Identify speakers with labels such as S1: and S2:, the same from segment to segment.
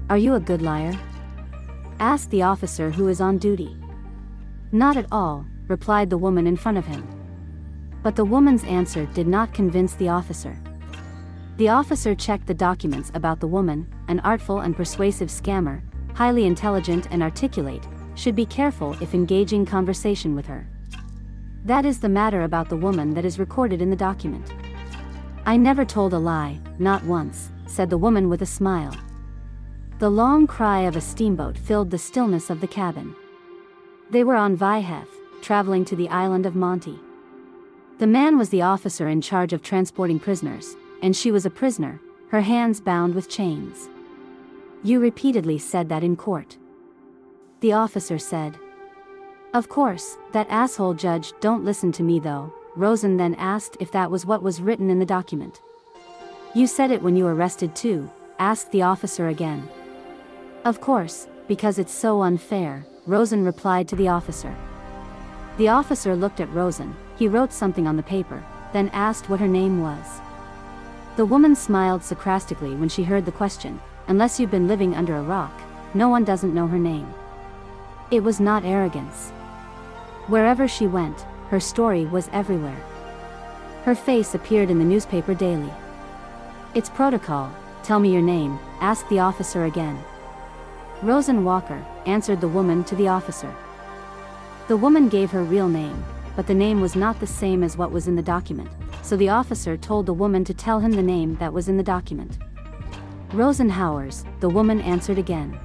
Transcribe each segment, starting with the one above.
S1: Are you a good liar? Asked the officer who is on duty. Not at all, replied the woman in front of him. But the woman's answer did not convince the officer. The officer checked the documents about the woman, an artful and persuasive scammer, highly intelligent and articulate, should be careful if engaging conversation with her. That is the matter about the woman that is recorded in the document. I never told a lie, not once, said the woman with a smile. The long cry of a steamboat filled the stillness of the cabin. They were on Vaihef, traveling to the island of Monty. The man was the officer in charge of transporting prisoners, and she was a prisoner, her hands bound with chains. You repeatedly said that in court. The officer said. Of course, that asshole judge. Don't listen to me though. Rosen then asked if that was what was written in the document. You said it when you arrested too, asked the officer again. Of course, because it's so unfair, Rosen replied to the officer. The officer looked at Rosen, he wrote something on the paper, then asked what her name was. The woman smiled sarcastically when she heard the question. Unless you've been living under a rock, no one doesn't know her name. It was not arrogance. Wherever she went, her story was everywhere. Her face appeared in the newspaper daily. It's protocol, tell me your name, asked the officer again. Rosen Walker, answered the woman to the officer. The woman gave her real name, but the name was not the same as what was in the document, so the officer told the woman to tell him the name that was in the document. Rosenhauers, the woman answered again.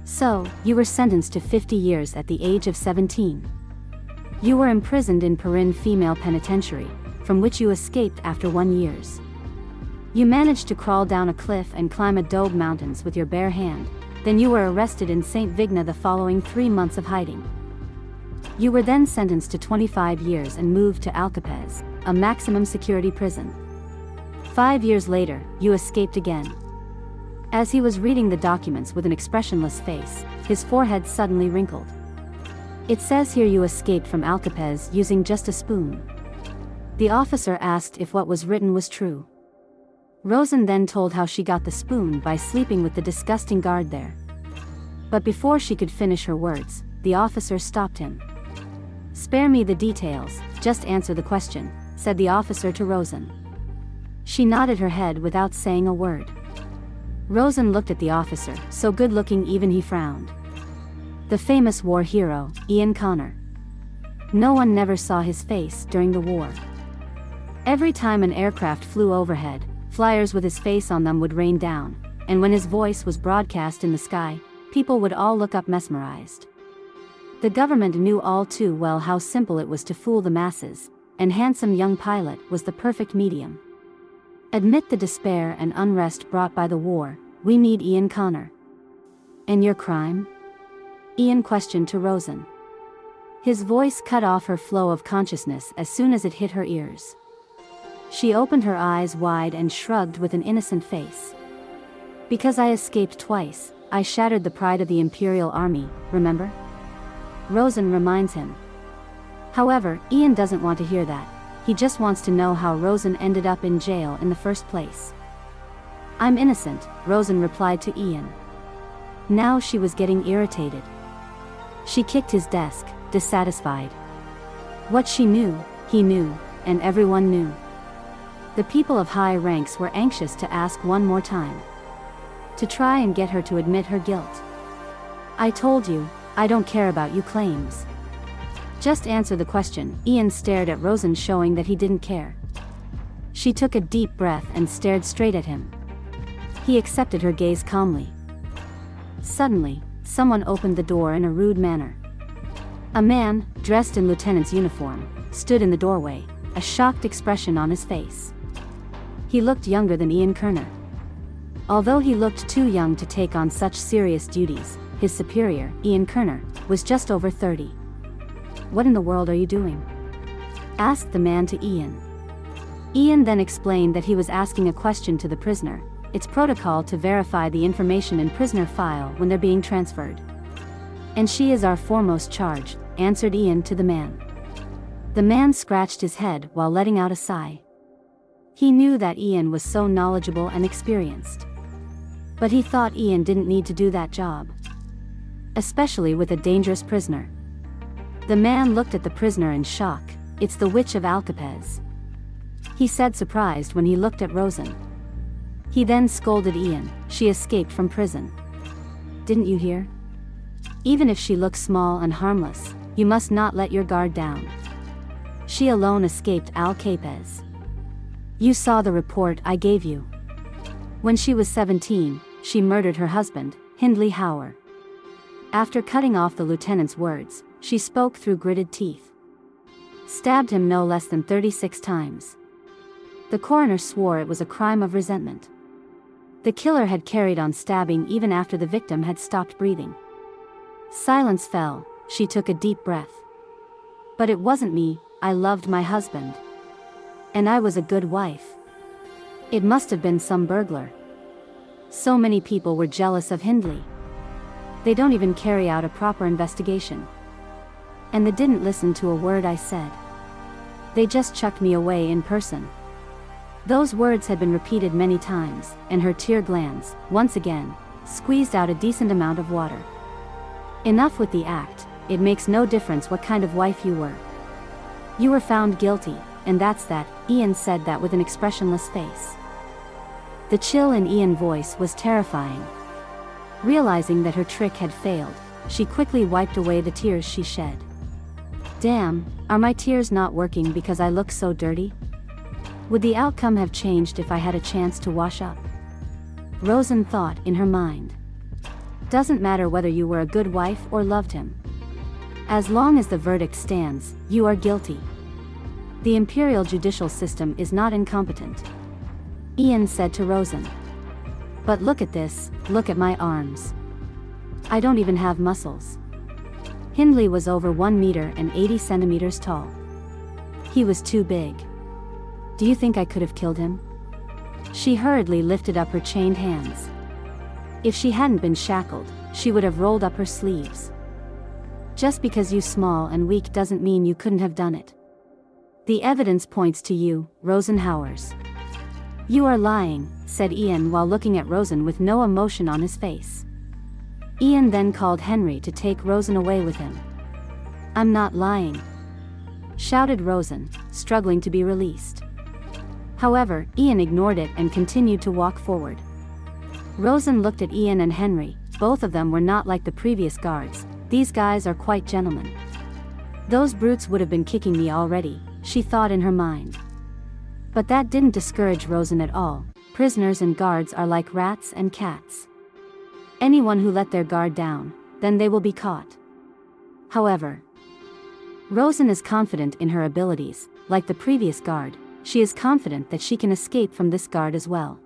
S1: So, you were sentenced to 50 years at the age of 17. You were imprisoned in Perin Female Penitentiary, from which you escaped after 1 year. You managed to crawl down a cliff and climb Adobe Mountains with your bare hand, then you were arrested in St. Vigna the following 3 months of hiding. You were then sentenced to 25 years and moved to Alcapez, a maximum security prison. 5 years later, you escaped again. As he was reading the documents with an expressionless face, his forehead suddenly wrinkled. It says here you escaped from Alcapez using just a spoon. The officer asked if what was written was true. Rosen then told how she got the spoon by sleeping with the disgusting guard there. But before she could finish her words, the officer stopped him. Spare me the details, just answer the question, said the officer to Rosen. She nodded her head without saying a word. Rosen looked at the officer, so good-looking even he frowned. The famous war hero, Ian Connor. No one never saw his face during the war. Every time an aircraft flew overhead, flyers with his face on them would rain down, and when his voice was broadcast in the sky, people would all look up mesmerized. The government knew all too well how simple it was to fool the masses, and handsome young pilot was the perfect medium. Admit the despair and unrest brought by the war, we need Ian Connor. And your crime? Ian questioned to Rosen. His voice cut off her flow of consciousness as soon as it hit her ears. She opened her eyes wide and shrugged with an innocent face. Because I escaped twice, I shattered the pride of the Imperial Army, remember? Rosen reminds him. However, Ian doesn't want to hear that. He just wants to know how Rosen ended up in jail in the first place. I'm innocent, Rosen replied to Ian. Now she was getting irritated. She kicked his desk, dissatisfied. What she knew, he knew, and everyone knew. The people of high ranks were anxious to ask one more time. To try and get her to admit her guilt. I told you, I don't care about you claims. Just answer the question. Ian stared at Rosen, showing that he didn't care. She took a deep breath and stared straight at him. He accepted her gaze calmly. Suddenly, someone opened the door in a rude manner. A man, dressed in lieutenant's uniform, stood in the doorway, a shocked expression on his face. He looked younger than Ian Kerner. Although he looked too young to take on such serious duties, his superior, Ian Kerner, was just over 30. What in the world are you doing? Asked the man to Ian. Ian then explained that he was asking a question to the prisoner. It's protocol to verify the information in prisoner file when they're being transferred. And she is our foremost charge, answered Ian to the man. The man scratched his head while letting out a sigh. He knew that Ian was so knowledgeable and experienced. But he thought Ian didn't need to do that job, especially with a dangerous prisoner. The man looked at the prisoner in shock. "It's the witch of Alcapez," he said, surprised when he looked at Rosen. He then scolded Ian. "She escaped from prison. Didn't you hear? Even if she looks small and harmless, you must not let your guard down. She alone escaped alcapez. You saw the report I gave you. When she was 17, she murdered her husband, Hindley Howard." After cutting off the lieutenant's words, she spoke through gritted teeth. "Stabbed him no less than 36 times. The coroner swore it was a crime of resentment. The killer had carried on stabbing even after the victim had stopped breathing." Silence fell. She took a deep breath. "But it wasn't me. I loved my husband. And I was a good wife. It must have been some burglar. So many people were jealous of Hindley. They don't even carry out a proper investigation. And they didn't listen to a word I said. They just chucked me away in person." Those words had been repeated many times, and her tear glands, once again, squeezed out a decent amount of water. "Enough with the act. It makes no difference what kind of wife you were. You were found guilty, and that's that." Ian said that with an expressionless face. The chill in Ian's voice was terrifying. Realizing that her trick had failed, she quickly wiped away the tears she shed. "Damn, are my tears not working because I look so dirty? Would the outcome have changed if I had a chance to wash up?" Rosen thought in her mind. "Doesn't matter whether you were a good wife or loved him. As long as the verdict stands, you are guilty. The imperial judicial system is not incompetent," Ian said to Rosen. "But look at this, look at my arms. I don't even have muscles." Hindley was over 1 meter and 80 centimeters tall. He was too big. "Do you think I could have killed him?" She hurriedly lifted up her chained hands. If she hadn't been shackled, she would have rolled up her sleeves. "Just because you're small and weak doesn't mean you couldn't have done it. The evidence points to you, Rosen Howers." "You are lying," said Ian while looking at Rosen with no emotion on his face. Ian then called Henry to take Rosen away with him. "I'm not lying," shouted Rosen, struggling to be released. However, Ian ignored it and continued to walk forward. Rosen looked at Ian and Henry. Both of them were not like the previous guards. "These guys are quite gentlemen. Those brutes would have been kicking me already," she thought in her mind. But that didn't discourage Rosen at all. Prisoners and guards are like rats and cats. Anyone who let their guard down, then they will be caught. However, Rosen is confident in her abilities. Like the previous guard, she is confident that she can escape from this guard as well.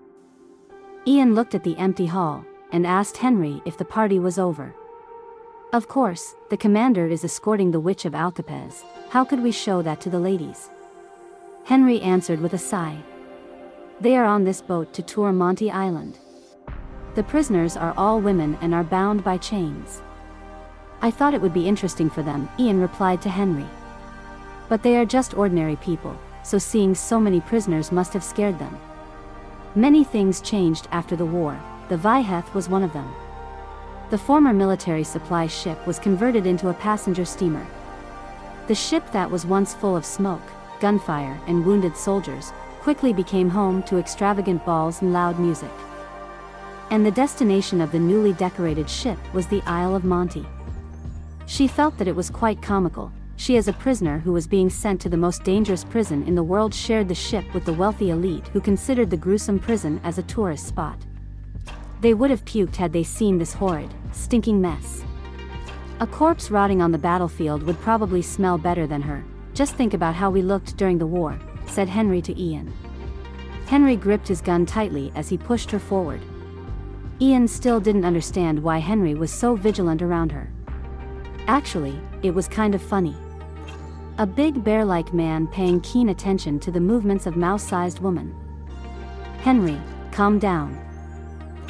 S1: Ian looked at the empty hall, and asked Henry if the party was over. "Of course, the commander is escorting the witch of Alcapez. How could we show that to the ladies?" Henry answered with a sigh. "They are on this boat to tour Monty Island. The prisoners are all women and are bound by chains. I thought it would be interesting for them," Ian replied to Henry. "But they are just ordinary people, so seeing so many prisoners must have scared them." Many things changed after the war. The Vyheth was one of them. The former military supply ship was converted into a passenger steamer. The ship that was once full of smoke, gunfire, and wounded soldiers, quickly became home to extravagant balls and loud music. And the destination of the newly decorated ship was the Isle of Monty. She felt that it was quite comical. She, as a prisoner who was being sent to the most dangerous prison in the world, shared the ship with the wealthy elite who considered the gruesome prison as a tourist spot. They would have puked had they seen this horrid, stinking mess. A corpse rotting on the battlefield would probably smell better than her. "Just think about how we looked during the war," said Henry to Ian. Henry gripped his gun tightly as he pushed her forward. Ian still didn't understand why Henry was so vigilant around her. Actually, it was kind of funny. A big bear-like man paying keen attention to the movements of mouse-sized woman. "Henry, calm down.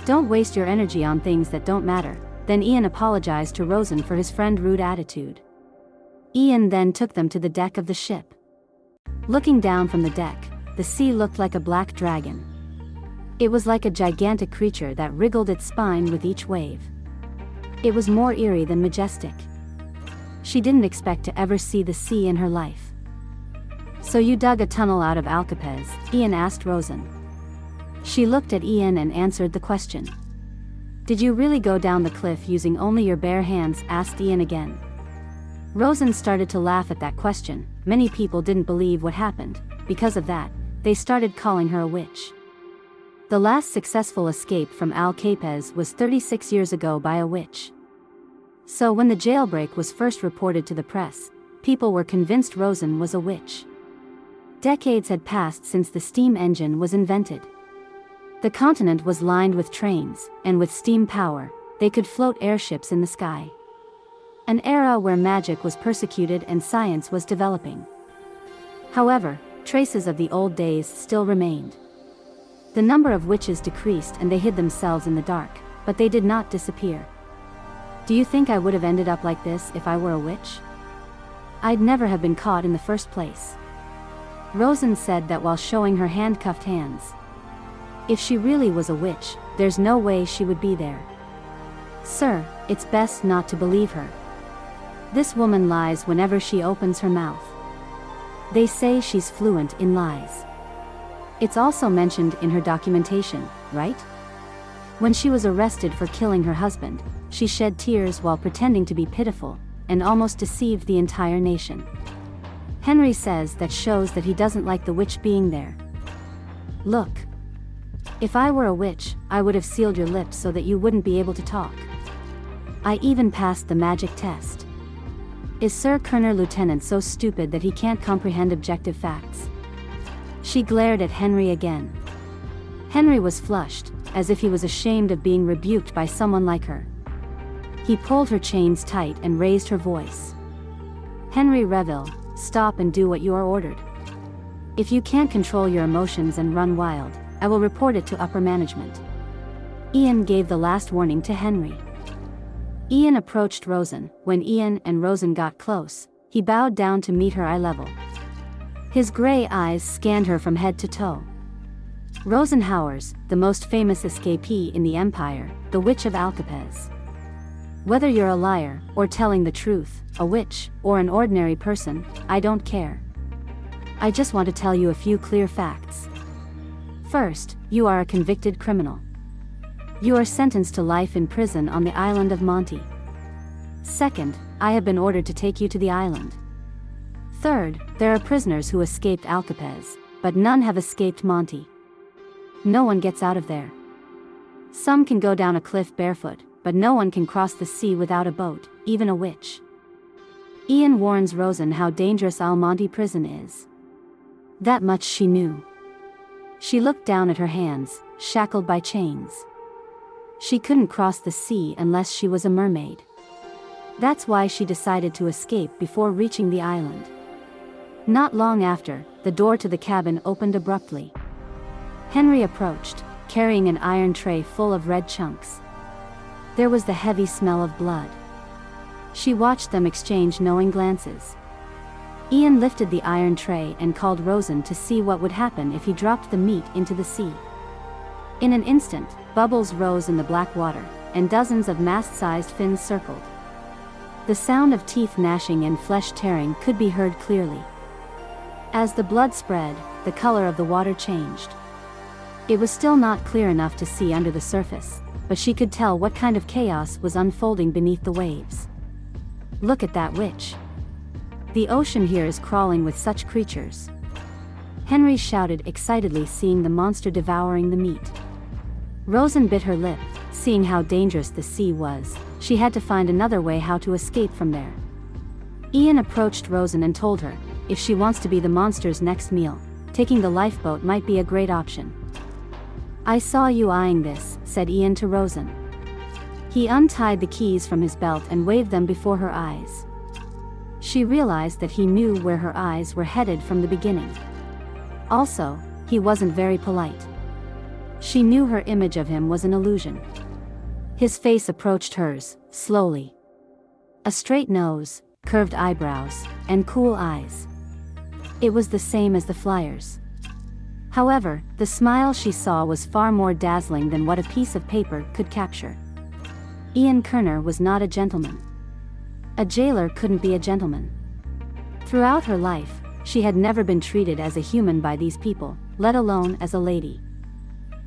S1: Don't waste your energy on things that don't matter." Then Ian apologized to Rosen for his friend's rude attitude. Ian then took them to the deck of the ship. Looking down from the deck, the sea looked like a black dragon. It was like a gigantic creature that wriggled its spine with each wave. It was more eerie than majestic. She didn't expect to ever see the sea in her life. "So you dug a tunnel out of Alcapez?" Ian asked Rosen. She looked at Ian and answered the question. "Did you really go down the cliff using only your bare hands?" asked Ian again. Rosen started to laugh at that question. Many people didn't believe what happened. Because of that, they started calling her a witch. The last successful escape from alcapez was 36 years ago by a witch. So when the jailbreak was first reported to the press, people were convinced Rosen was a witch. Decades had passed since the steam engine was invented. The continent was lined with trains, and with steam power, they could float airships in the sky. An era where magic was persecuted and science was developing. However, traces of the old days still remained. The number of witches decreased and they hid themselves in the dark, but they did not disappear. "Do you think I would have ended up like this if I were a witch? I'd never have been caught in the first place." Rosen said that while showing her handcuffed hands. If she really was a witch, there's no way she would be there. "Sir, it's best not to believe her. This woman lies whenever she opens her mouth. They say she's fluent in lies. It's also mentioned in her documentation, right? When she was arrested for killing her husband, she shed tears while pretending to be pitiful, and almost deceived the entire nation. Henry says that shows that he doesn't like the witch being there. Look. If I were a witch, I would have sealed your lips so that you wouldn't be able to talk. I even passed the magic test. Is Sir Colonel Lieutenant so stupid that he can't comprehend objective facts?" She glared at Henry again. Henry was flushed, as if he was ashamed of being rebuked by someone like her. He pulled her chains tight and raised her voice. "Henry Reville, stop and do what you are ordered. If you can't control your emotions and run wild, I will report it to upper management." Ian gave the last warning to Henry. Ian approached Rosen. When Ian and Rosen got close, he bowed down to meet her eye level. His gray eyes scanned her from head to toe. Rosen Howers, the most famous escapee in the Empire, the Witch of Alcapez. Whether you're a liar, or telling the truth, a witch, or an ordinary person, I don't care. I just want to tell you a few clear facts. First, you are a convicted criminal. You are sentenced to life in prison on the island of Monty. Second, I have been ordered to take you to the island. Third, there are prisoners who escaped Alcapez, but none have escaped Monty. No one gets out of there. Some can go down a cliff barefoot, but no one can cross the sea without a boat, even a witch. Ian warns Rosen how dangerous Monty prison is. That much she knew. She looked down at her hands, shackled by chains. She couldn't cross the sea unless she was a mermaid. That's why she decided to escape before reaching the island. Not long after, the door to the cabin opened abruptly. Henry approached, carrying an iron tray full of red chunks. There was the heavy smell of blood. She watched them exchange knowing glances. Ian lifted the iron tray and called Rosen to see what would happen if he dropped the meat into the sea. In an instant, bubbles rose in the black water, and dozens of mast-sized fins circled. The sound of teeth gnashing and flesh tearing could be heard clearly. As the blood spread, the color of the water changed. It was still not clear enough to see under the surface, but she could tell what kind of chaos was unfolding beneath the waves. Look at that witch. The ocean here is crawling with such creatures. Henry shouted excitedly, seeing the monster devouring the meat. Rosen bit her lip, seeing how dangerous the sea was. She had to find another way how to escape from there. Ian approached Rosen and told her, if she wants to be the monster's next meal, taking the lifeboat might be a great option. I saw you eyeing this, said Ian to Rosen. He untied the keys from his belt and waved them before her eyes. She realized that he knew where her eyes were headed from the beginning. Also, he wasn't very polite. She knew her image of him was an illusion. His face approached hers, slowly. A straight nose, curved eyebrows, and cool eyes. It was the same as the flyers. However, the smile she saw was far more dazzling than what a piece of paper could capture. Ian Kerner was not a gentleman. A jailer couldn't be a gentleman. Throughout her life, she had never been treated as a human by these people, let alone as a lady.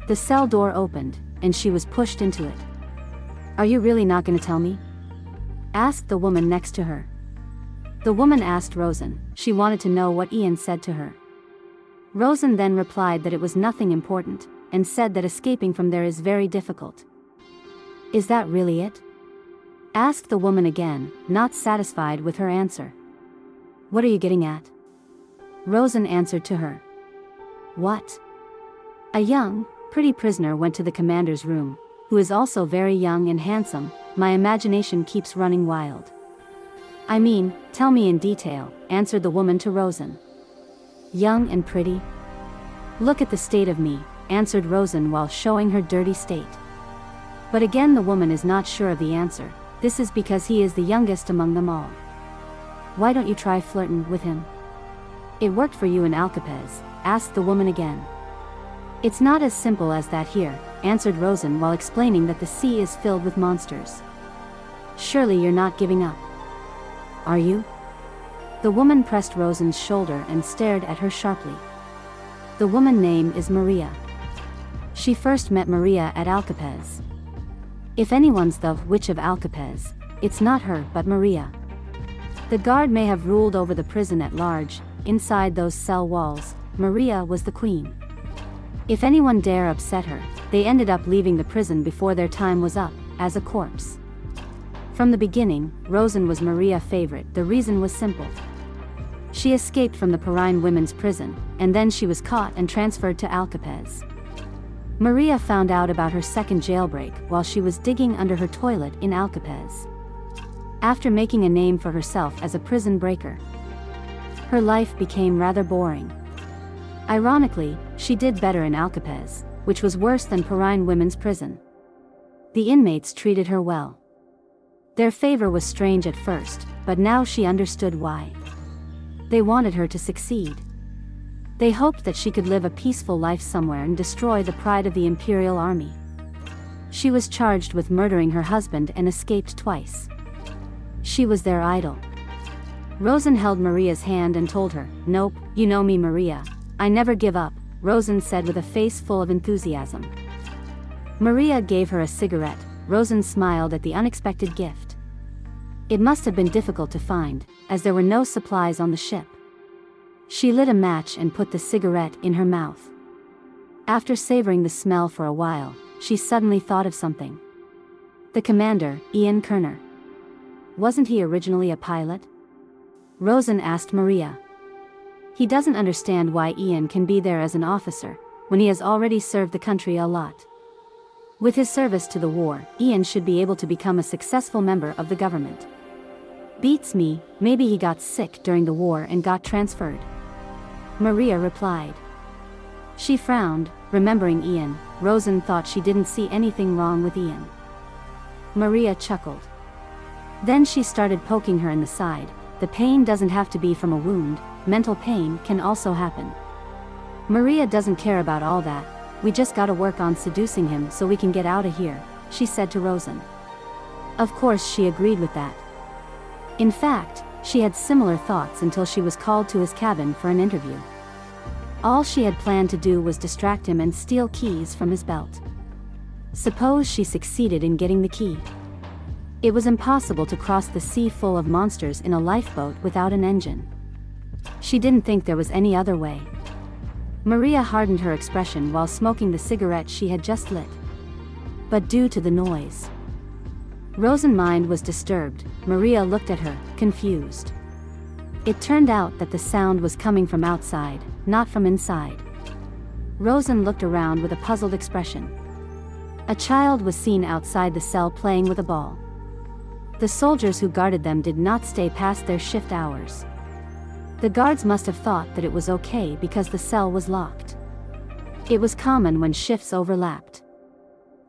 S1: The cell door opened, and she was pushed into it. "Are you really not going to tell me?" asked the woman next to her. The woman asked Rosen. She wanted to know what Ian said to her. Rosen then replied that it was nothing important, and said that escaping from there is very difficult. "Is that really it?" asked the woman again, not satisfied with her answer. "What are you getting at?" Rosen answered to her. "What?" A young, pretty prisoner went to the commander's room, who is also very young and handsome. My imagination keeps running wild. "I mean, tell me in detail," answered the woman to Rosen. "Young and pretty? Look at the state of me," answered Rosen while showing her dirty state. But again the woman is not sure of the answer. This is because he is the youngest among them all. "Why don't you try flirting with him? It worked for you in Alcapez," asked the woman again. "It's not as simple as that here," answered Rosen while explaining that the sea is filled with monsters. "Surely you're not giving up. Are you?" The woman pressed Rosen's shoulder and stared at her sharply. The woman's name is Maria. She first met Maria at Alcapez. If anyone's the witch of Alcapez, it's not her but Maria. The guard may have ruled over the prison at large. Inside those cell walls, Maria was the queen. If anyone dare upset her, they ended up leaving the prison before their time was up, as a corpse. From the beginning, Rosen was Maria's favorite. The reason was simple. She escaped from the Perrine women's prison, and then she was caught and transferred to Alcapez. Maria found out about her second jailbreak while she was digging under her toilet in Alcapez. After making a name for herself as a prison breaker, her life became rather boring. Ironically, she did better in Alcapez, which was worse than Perrine women's prison. The inmates treated her well. Their favor was strange at first, but now she understood why. They wanted her to succeed. They hoped that she could live a peaceful life somewhere and destroy the pride of the Imperial Army. She was charged with murdering her husband and escaped twice. She was their idol. Rosen held Maria's hand and told her, "Nope, you know me, Maria. I never give up," Rosen said with a face full of enthusiasm. Maria gave her a cigarette. Rosen smiled at the unexpected gift. It must have been difficult to find, as there were no supplies on the ship. She lit a match and put the cigarette in her mouth. After savoring the smell for a while, she suddenly thought of something. The commander, Ian Kerner. Wasn't he originally a pilot? Rosen asked Maria. He doesn't understand why Ian can be there as an officer, when he has already served the country a lot. With his service to the war, Ian should be able to become a successful member of the government. Beats me, maybe he got sick during the war and got transferred. Maria replied. She frowned, remembering Ian. Rosen thought she didn't see anything wrong with Ian. Maria chuckled. Then she started poking her in the side. The pain doesn't have to be from a wound, mental pain can also happen. Maria doesn't care about all that. We just gotta work on seducing him so we can get out of here, she said to Rosen. Of course she agreed with that. In fact, she had similar thoughts until she was called to his cabin for an interview. All she had planned to do was distract him and steal keys from his belt. Suppose she succeeded in getting the key. It was impossible to cross the sea full of monsters in a lifeboat without an engine. She didn't think there was any other way. Maria hardened her expression while smoking the cigarette she had just lit. But due to the noise, Rosen's mind was disturbed. Maria looked at her, confused. It turned out that the sound was coming from outside, not from inside. Rosen looked around with a puzzled expression. A child was seen outside the cell playing with a ball. The soldiers who guarded them did not stay past their shift hours. The guards must have thought that it was okay because the cell was locked. It was common when shifts overlapped.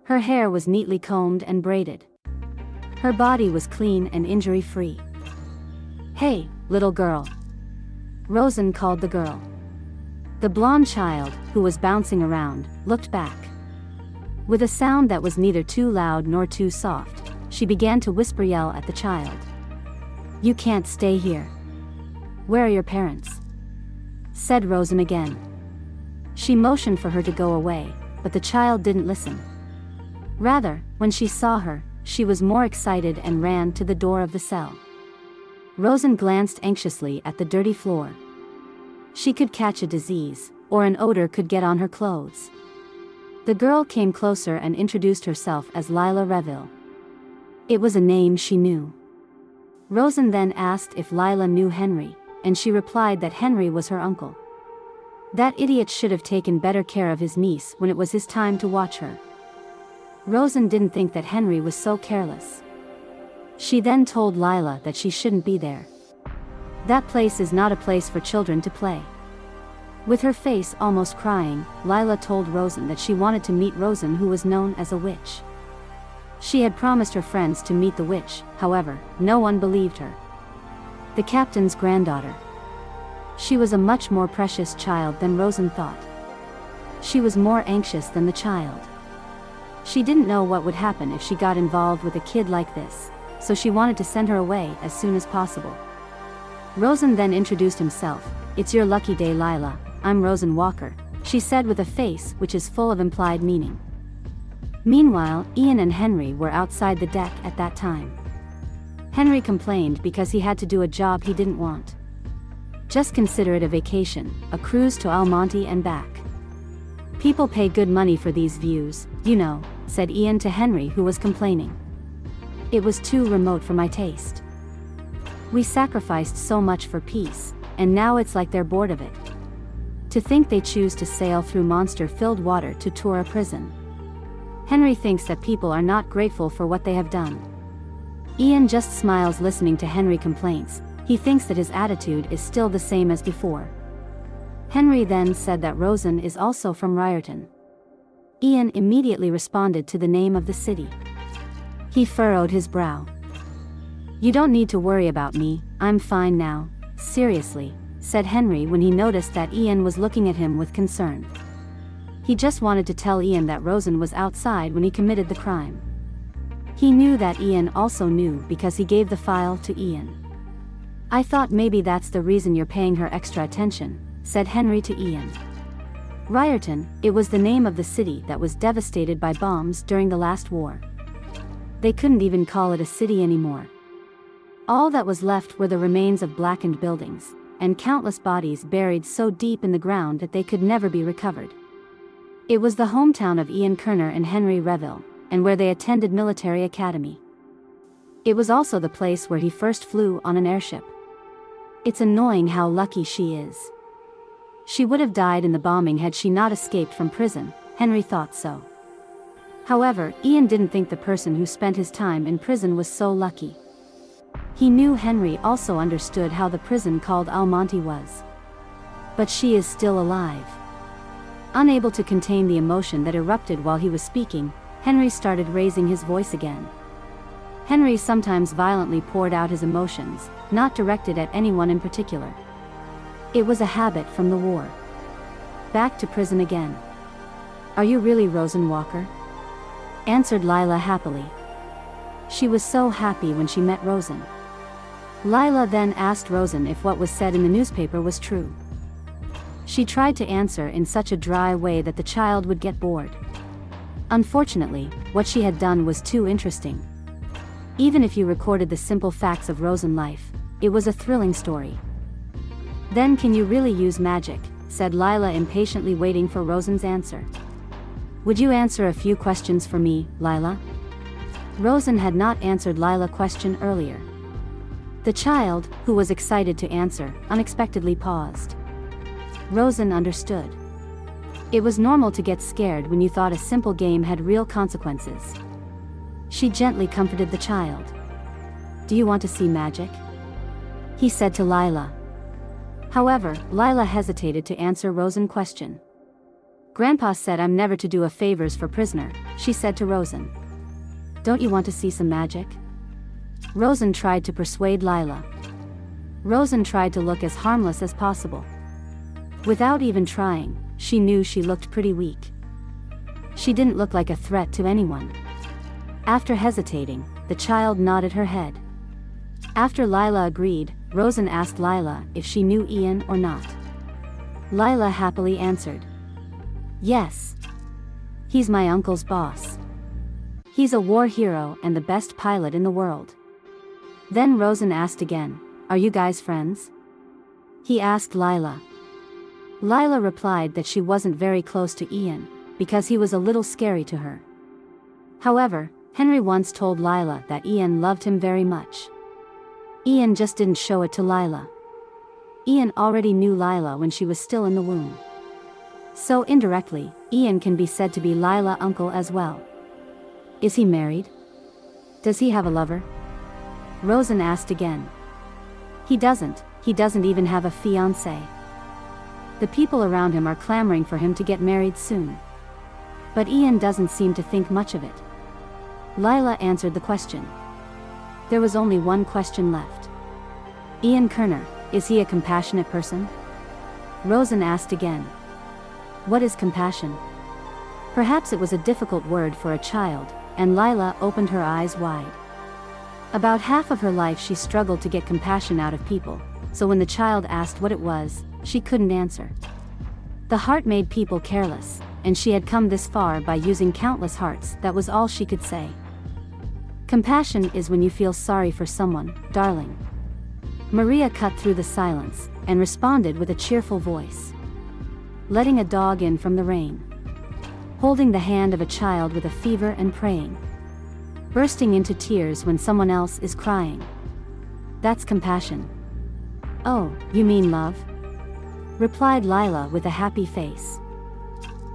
S1: Her hair was neatly combed and braided. Her body was clean and injury-free. "Hey, little girl." Rosen called the girl. The blonde child, who was bouncing around, looked back. With a sound that was neither too loud nor too soft, she began to whisper yell at the child. "You can't stay here. Where are your parents?" said Rosen again. She motioned for her to go away, but the child didn't listen. Rather, when she saw her, she was more excited and ran to the door of the cell. Rosen glanced anxiously at the dirty floor. She could catch a disease, or an odor could get on her clothes. The girl came closer and introduced herself as Lila Reville. It was a name she knew. Rosen then asked if Lila knew Henry, and she replied that Henry was her uncle. That idiot should have taken better care of his niece when it was his time to watch her. Rosen didn't think that Henry was so careless. She then told Lila that she shouldn't be there. That place is not a place for children to play. With her face almost crying, Lila told Rosen that she wanted to meet Rosen, who was known as a witch. She had promised her friends to meet the witch, however, no one believed her. The captain's granddaughter. She was a much more precious child than Rosen thought. She was more anxious than the child. She didn't know what would happen if she got involved with a kid like this, so she wanted to send her away as soon as possible. Rosen then introduced himself. "It's your lucky day, Lila. I'm Rosen Walker," she said with a face which is full of implied meaning. Meanwhile, Ian and Henry were outside the deck at that time. Henry complained because he had to do a job he didn't want. Just consider it a vacation, a cruise to Almonte and back. "People pay good money for these views, you know," said Ian to Henry, who was complaining. "It was too remote for my taste. We sacrificed so much for peace, and now it's like they're bored of it. To think they choose to sail through monster-filled water to tour a prison." Henry thinks that people are not grateful for what they have done. Ian just smiles listening to Henry complaints. He thinks that his attitude is still the same as before. Henry then said that Rosen is also from Ryerton. Ian immediately responded to the name of the city. He furrowed his brow. "You don't need to worry about me, I'm fine now, seriously," said Henry when he noticed that Ian was looking at him with concern. He just wanted to tell Ian that Rosen was outside when he committed the crime. He knew that Ian also knew because he gave the file to Ian. "I thought maybe that's the reason you're paying her extra attention," said Henry to Ian. Ryerton, it was the name of the city that was devastated by bombs during the last war. They couldn't even call it a city anymore. All that was left were the remains of blackened buildings, and countless bodies buried so deep in the ground that they could never be recovered. It was the hometown of Ian Kerner and Henry Reville, and where they attended military academy. It was also the place where he first flew on an airship. It's annoying how lucky she is. She would have died in the bombing had she not escaped from prison, Henry thought so. However, Ian didn't think the person who spent his time in prison was so lucky. He knew Henry also understood how the prison called Almonte was. But she is still alive. Unable to contain the emotion that erupted while he was speaking, Henry started raising his voice again. Henry sometimes violently poured out his emotions, not directed at anyone in particular. It was a habit from the war. Back to prison again. "Are you really Rosen Walker?" answered Lila happily. She was so happy when she met Rosen. Lila then asked Rosen if what was said in the newspaper was true. She tried to answer in such a dry way that the child would get bored. Unfortunately, what she had done was too interesting. Even if you recorded the simple facts of Rosen life, it was a thrilling story. "Then can you really use magic?" said Lila, impatiently waiting for Rosen's answer. "Would you answer a few questions for me, Lila?" Rosen had not answered Lila's question earlier. The child, who was excited to answer, unexpectedly paused. Rosen understood. It was normal to get scared when you thought a simple game had real consequences. She gently comforted the child. "Do you want to see magic?" he said to Lila. However, Lila hesitated to answer Rosen's question. "Grandpa said I'm never to do a favors for prisoner," she said to Rosen. "Don't you want to see some magic?" Rosen tried to persuade Lila. Rosen tried to look as harmless as possible. Without even trying, she knew she looked pretty weak. She didn't look like a threat to anyone. After hesitating, the child nodded her head. After Lila agreed, Rosen asked Lila if she knew Ian or not. Lila happily answered. Yes. He's my uncle's boss. He's a war hero and the best pilot in the world. Then Rosen asked again, are you guys friends? He asked Lila. Lila replied that she wasn't very close to Ian, because he was a little scary to her. However, Henry once told Lila that Ian loved him very much. Ian just didn't show it to Lila. Ian already knew Lila when she was still in the womb. So indirectly, Ian can be said to be Lila's uncle as well. Is he married? Does he have a lover? Rosen asked again. He doesn't even have a fiancé. The people around him are clamoring for him to get married soon. But Ian doesn't seem to think much of it. Lila answered the question. There was only one question left. Ian Kerner, is he a compassionate person? Rosen asked again. What is compassion? Perhaps it was a difficult word for a child, and Lila opened her eyes wide. About half of her life she struggled to get compassion out of people, so when the child asked what it was, she couldn't answer. The heart made people careless, and she had come this far by using countless hearts. That was all she could say. Compassion is when you feel sorry for someone, darling. Maria cut through the silence, and responded with a cheerful voice. Letting a dog in from the rain. Holding the hand of a child with a fever and praying. Bursting into tears when someone else is crying. That's compassion. Oh, you mean love? Replied Lila with a happy face.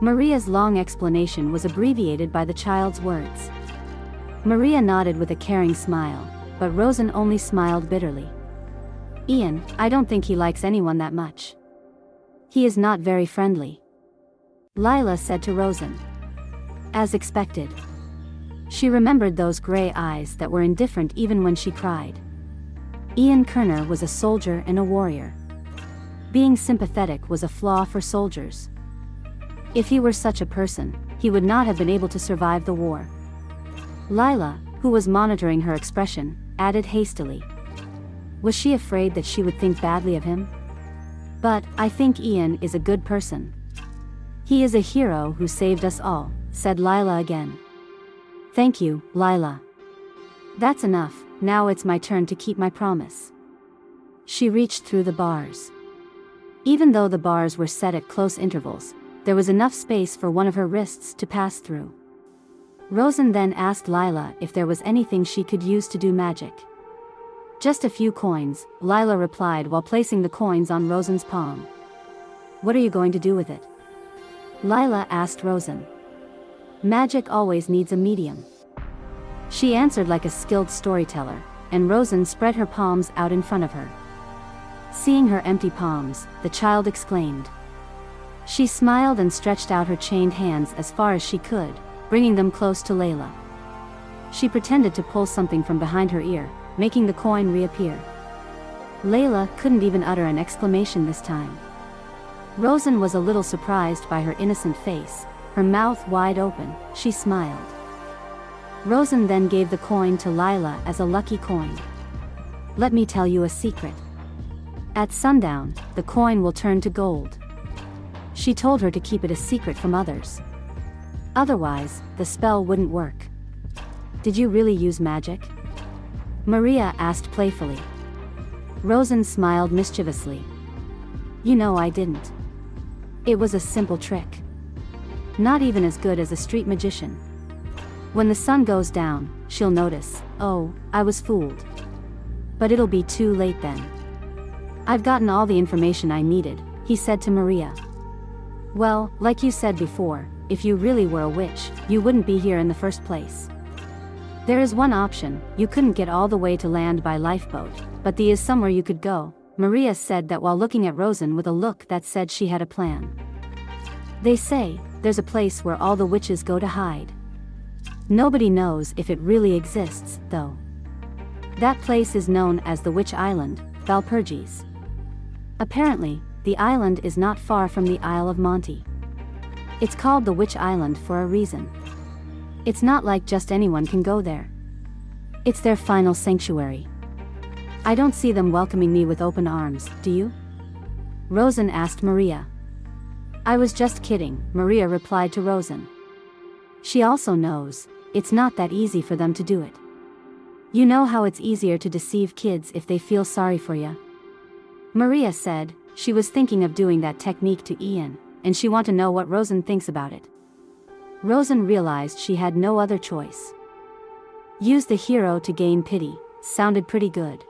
S1: Maria's long explanation was abbreviated by the child's words. Maria nodded with a caring smile, but Rosen only smiled bitterly. Ian, I don't think he likes anyone that much. He is not very friendly. Lila said to Rosen. As expected. She remembered those gray eyes that were indifferent even when she cried. Ian Kerner was a soldier and a warrior. Being sympathetic was a flaw for soldiers. If he were such a person, he would not have been able to survive the war. Lila, who was monitoring her expression, added hastily. Was she afraid that she would think badly of him? But, I think Ian is a good person. He is a hero who saved us all, said Lila again. Thank you, Lila. That's enough, now it's my turn to keep my promise. She reached through the bars. Even though the bars were set at close intervals, there was enough space for one of her wrists to pass through. Rosen then asked Lila if there was anything she could use to do magic. Just a few coins, Lila replied while placing the coins on Rosen's palm. What are you going to do with it? Lila asked Rosen. Magic always needs a medium. She answered like a skilled storyteller, and Rosen spread her palms out in front of her. Seeing her empty palms, the child exclaimed. She smiled and stretched out her chained hands as far as she could, bringing them close to Layla. She pretended to pull something from behind her ear, making the coin reappear. Layla couldn't even utter an exclamation this time. Rosen was a little surprised by her innocent face, her mouth wide open. She smiled. Rosen then gave the coin to Lila as a lucky coin. Let me tell you a secret. At sundown, the coin will turn to gold. She told her to keep it a secret from others. Otherwise, the spell wouldn't work. Did you really use magic? Maria asked playfully. Rosen smiled mischievously. You know I didn't. It was a simple trick. Not even as good as a street magician. When the sun goes down, she'll notice, oh, I was fooled. But it'll be too late then. I've gotten all the information I needed, he said to Maria. Well, like you said before, if you really were a witch, you wouldn't be here in the first place. There is one option, you couldn't get all the way to land by lifeboat, but there is somewhere you could go, Maria said that while looking at Rosen with a look that said she had a plan. They say, there's a place where all the witches go to hide. Nobody knows if it really exists, though. That place is known as the Witch Island, Valpurgis. Apparently, the island is not far from the Isle of Monty. It's called the Witch Island for a reason. It's not like just anyone can go there. It's their final sanctuary. I don't see them welcoming me with open arms, do you? Rosen asked Maria. I was just kidding, Maria replied to Rosen. She also knows, it's not that easy for them to do it. You know how it's easier to deceive kids if they feel sorry for you? Maria said, she was thinking of doing that technique to Ian, and she wanted to know what Rosen thinks about it. Rosen realized she had no other choice. Use the hero to gain pity, sounded pretty good.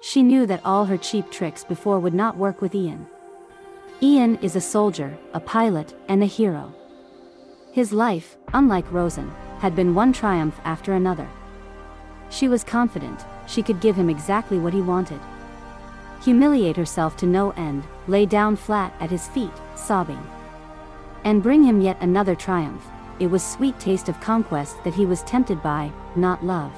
S1: She knew that all her cheap tricks before would not work with Ian. Ian is a soldier, a pilot, and a hero. His life, unlike Rosen, had been one triumph after another. She was confident, she could give him exactly what he wanted. Humiliate herself to no end, lay down flat at his feet, sobbing. And bring him yet another triumph. It was sweet taste of conquest that he was tempted by, not love.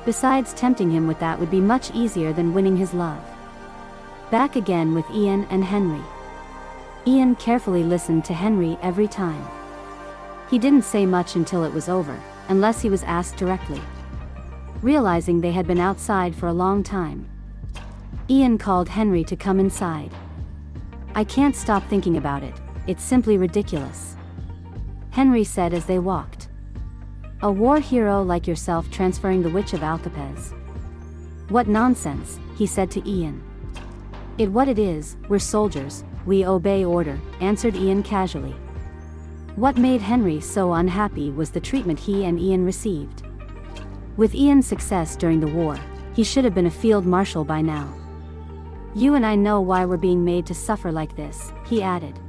S1: Besides, tempting him with that would be much easier than winning his love. Back again with Ian and Henry. Ian carefully listened to Henry every time. He didn't say much until it was over, unless he was asked directly. Realizing they had been outside for a long time, Ian called Henry to come inside. I can't stop thinking about it, it's simply ridiculous, Henry said as they walked. A war hero like yourself transferring the Witch of Alcapez. What nonsense, he said to Ian. What it is, we're soldiers, we obey order, answered Ian casually. What made Henry so unhappy was the treatment he and Ian received. With Ian's success during the war, he should have been a field marshal by now. You and I know why we're being made to suffer like this, he added.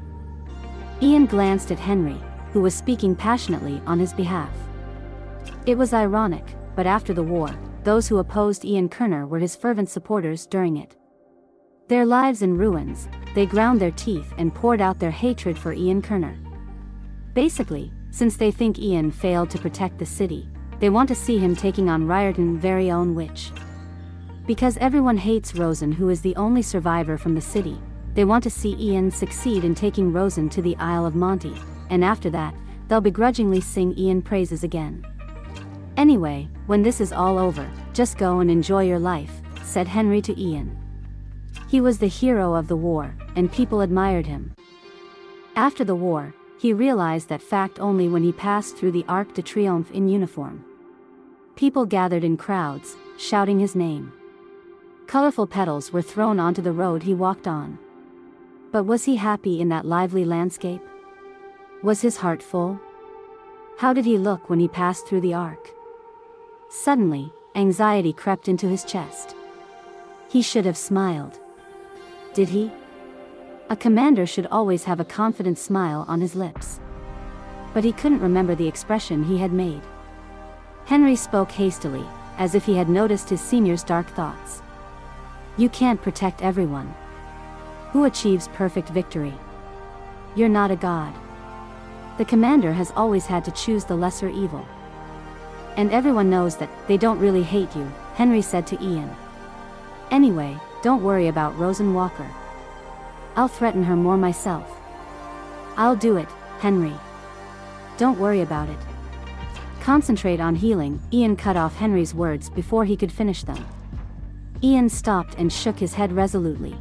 S1: Ian glanced at Henry, who was speaking passionately on his behalf. It was ironic, but after the war, those who opposed Ian Kerner were his fervent supporters during it. Their lives in ruins, they ground their teeth and poured out their hatred for Ian Kerner. Basically, since they think Ian failed to protect the city, they want to see him taking on Riordan's very own witch. Because everyone hates Rosen, who is the only survivor from the city, they want to see Ian succeed in taking Rosen to the Isle of Monty, and after that, they'll begrudgingly sing Ian praises again. Anyway, when this is all over, just go and enjoy your life, said Henry to Ian. He was the hero of the war, and people admired him. After the war, he realized that fact only when he passed through the Arc de Triomphe in uniform. People gathered in crowds, shouting his name. Colorful petals were thrown onto the road he walked on. But was he happy in that lively landscape? Was his heart full? How did he look when he passed through the Arc? Suddenly, anxiety crept into his chest. He should have smiled. Did he? A commander should always have a confident smile on his lips. But he couldn't remember the expression he had made. Henry spoke hastily, as if he had noticed his senior's dark thoughts. You can't protect everyone. Who achieves perfect victory? You're not a god. The commander has always had to choose the lesser evil. And everyone knows that they don't really hate you, Henry said to Ian. Anyway, don't worry about Rosen Walker. I'll threaten her more myself. I'll do it, Henry. Don't worry about it. Concentrate on healing, Ian cut off Henry's words before he could finish them. Ian stopped and shook his head resolutely.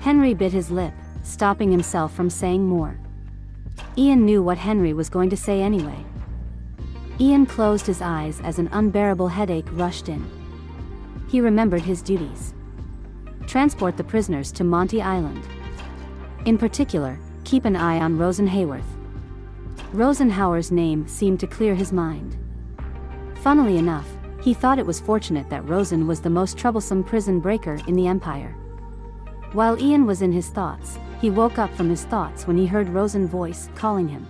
S1: Henry bit his lip, stopping himself from saying more. Ian knew what Henry was going to say anyway. Ian closed his eyes as an unbearable headache rushed in. He remembered his duties. Transport the prisoners to Monty Island. In particular, keep an eye on Rosen Hayworth. Rosenhauer's name seemed to clear his mind. Funnily enough, he thought it was fortunate that Rosen was the most troublesome prison breaker in the Empire. While Ian was in his thoughts, he woke up from his thoughts when he heard Rosen's voice calling him.